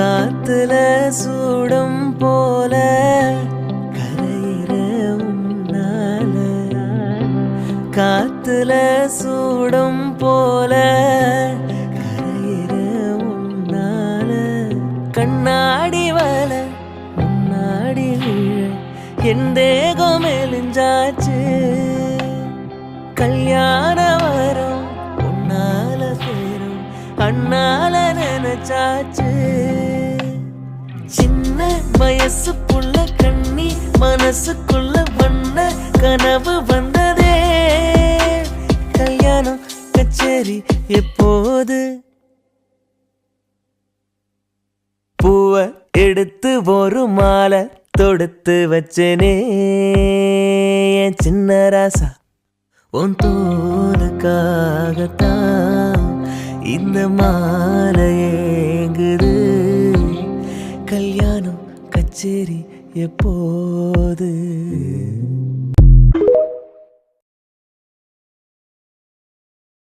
காத்துல சூடம் போல கரையிற உன்னால, காத்துல சூடம் போல கரையிற உன்னால, கண்ணாடி வல முன்னாடி விழ என் தேகம் மெலிஞ்சாச்சு, கல்யாண வரும் உன்னால சேரும் அண்ணால நினைச்சாச்சு. சின்ன வயசுக்குள்ள கண்ணி மனசுக்குள்ள வண்ண கனவு வந்ததே, கல்யாணம் கச்சேரி எப்போது? பூவை எடுத்து ஒரு மாலை தொடுத்து வச்சனே என் சின்ன ராசா, உன் தோலுக்காகத்தான் இந்த மாலை ஏங்குது, கல்யாணம் கச்சேரி எப்போது?